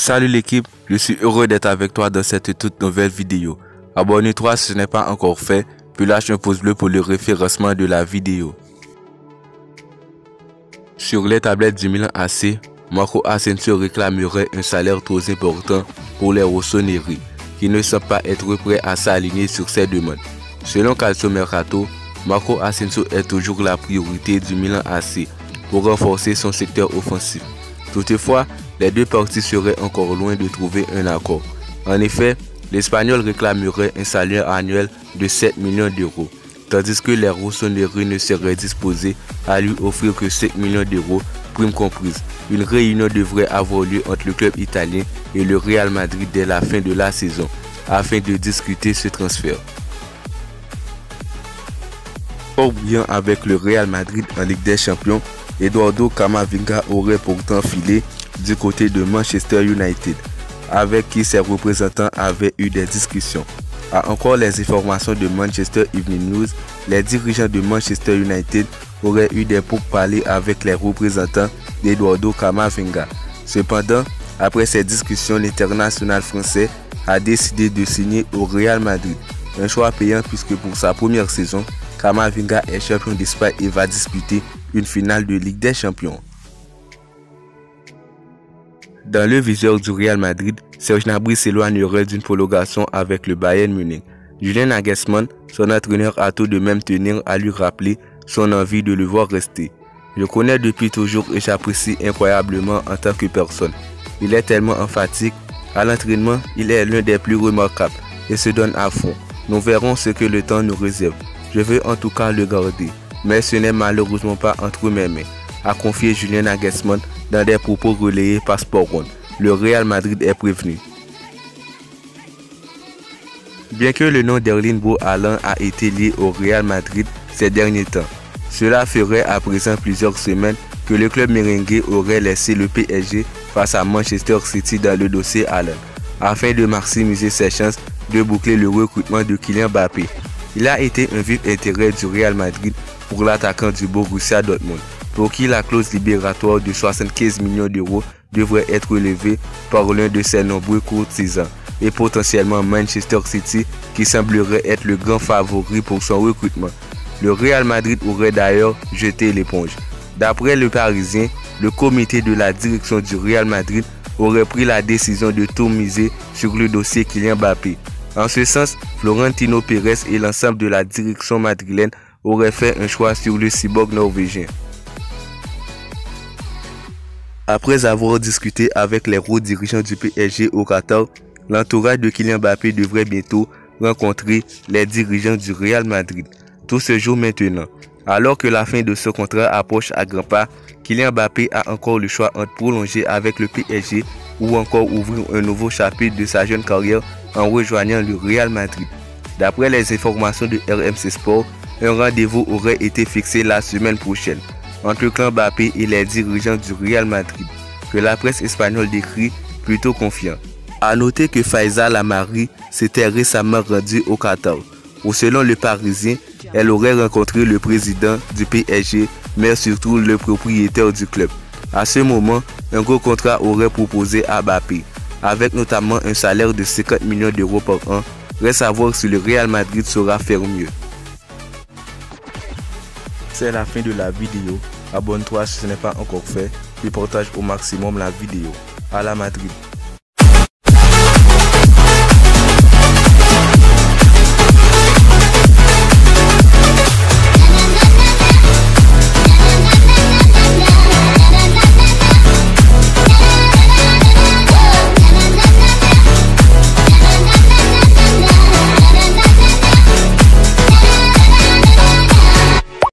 Salut l'équipe, je suis heureux d'être avec toi dans cette toute nouvelle vidéo. Abonne-toi si ce n'est pas encore fait, puis lâche un pouce bleu pour le référencement de la vidéo. Sur les tablettes du Milan AC, Marco Asensio réclamerait un salaire trop important pour les rossoneri, qui ne semblent pas être prêts à s'aligner sur ces demandes. Selon Calciomercato, Marco Asensio est toujours la priorité du Milan AC pour renforcer son secteur offensif. Toutefois, les deux parties seraient encore loin de trouver un accord. En effet, l'Espagnol réclamerait un salaire annuel de 7 millions d'euros, tandis que les rossoneri ne seraient disposés à lui offrir que 5 millions d'euros, prime comprise. Une réunion devrait avoir lieu entre le club italien et le Real Madrid dès la fin de la saison, afin de discuter ce transfert. Fort brillant avec le Real Madrid en Ligue des Champions, Eduardo Camavinga aurait pourtant filé du côté de Manchester United, avec qui ses représentants avaient eu des discussions. À encore les informations de Manchester Evening News, les dirigeants de Manchester United auraient eu des pourparlers avec les représentants d'Eduardo Camavinga. Cependant, après ces discussions, l'international français a décidé de signer au Real Madrid. Un choix payant puisque pour sa première saison, Camavinga est champion d'Espagne et va disputer une finale de Ligue des Champions. Dans le viseur du Real Madrid, Serge Gnabry s'éloignerait d'une prolongation avec le Bayern Munich. Julian Nagelsmann, son entraîneur, a tout de même tenu à lui rappeler son envie de le voir rester. Je connais depuis toujours et j'apprécie incroyablement en tant que personne. Il est tellement emphatique. À l'entraînement, il est l'un des plus remarquables et se donne à fond. Nous verrons ce que le temps nous réserve. Je veux en tout cas le garder, mais ce n'est malheureusement pas entre mes mains, a confié Julian Nagelsmann dans des propos relayés par Sport One. Le Real Madrid est prévenu. Bien que le nom d'Erling Braut Haaland a été lié au Real Madrid ces derniers temps, cela ferait à présent plusieurs semaines que le club merengue aurait laissé le PSG face à Manchester City dans le dossier Haaland, afin de maximiser ses chances de boucler le recrutement de Kylian Mbappé. Il a été un vif intérêt du Real Madrid pour l'attaquant du Borussia Dortmund, pour qui la clause libératoire de 75 millions d'euros devrait être relevée par l'un de ses nombreux courtisans et potentiellement Manchester City qui semblerait être le grand favori pour son recrutement. Le Real Madrid aurait d'ailleurs jeté l'éponge. D'après le Parisien, le comité de la direction du Real Madrid aurait pris la décision de tout miser sur le dossier Kylian Mbappé. En ce sens, Florentino Pérez et l'ensemble de la direction madrilène auraient fait un choix sur le cyborg norvégien. Après avoir discuté avec les hauts dirigeants du PSG au Qatar, l'entourage de Kylian Mbappé devrait bientôt rencontrer les dirigeants du Real Madrid. Tout se joue maintenant. Alors que la fin de ce contrat approche à grands pas, Kylian Mbappé a encore le choix entre prolonger avec le PSG ou encore ouvrir un nouveau chapitre de sa jeune carrière en rejoignant le Real Madrid. D'après les informations de RMC Sport, un rendez-vous aurait été fixé la semaine prochaine entre le clan Mbappé et les dirigeants du Real Madrid, que la presse espagnole décrit plutôt confiant. A noter que Faiza Lamari s'était récemment rendue au Qatar, où selon le Parisien, elle aurait rencontré le président du PSG, mais surtout le propriétaire du club. À ce moment, un gros contrat aurait proposé à Mbappé, avec notamment un salaire de 50 millions d'euros par an. Reste à voir si le Real Madrid saura faire mieux. C'est la fin de la vidéo. Abonne-toi si ce n'est pas encore fait, puis partage au maximum la vidéo. À la Madrid.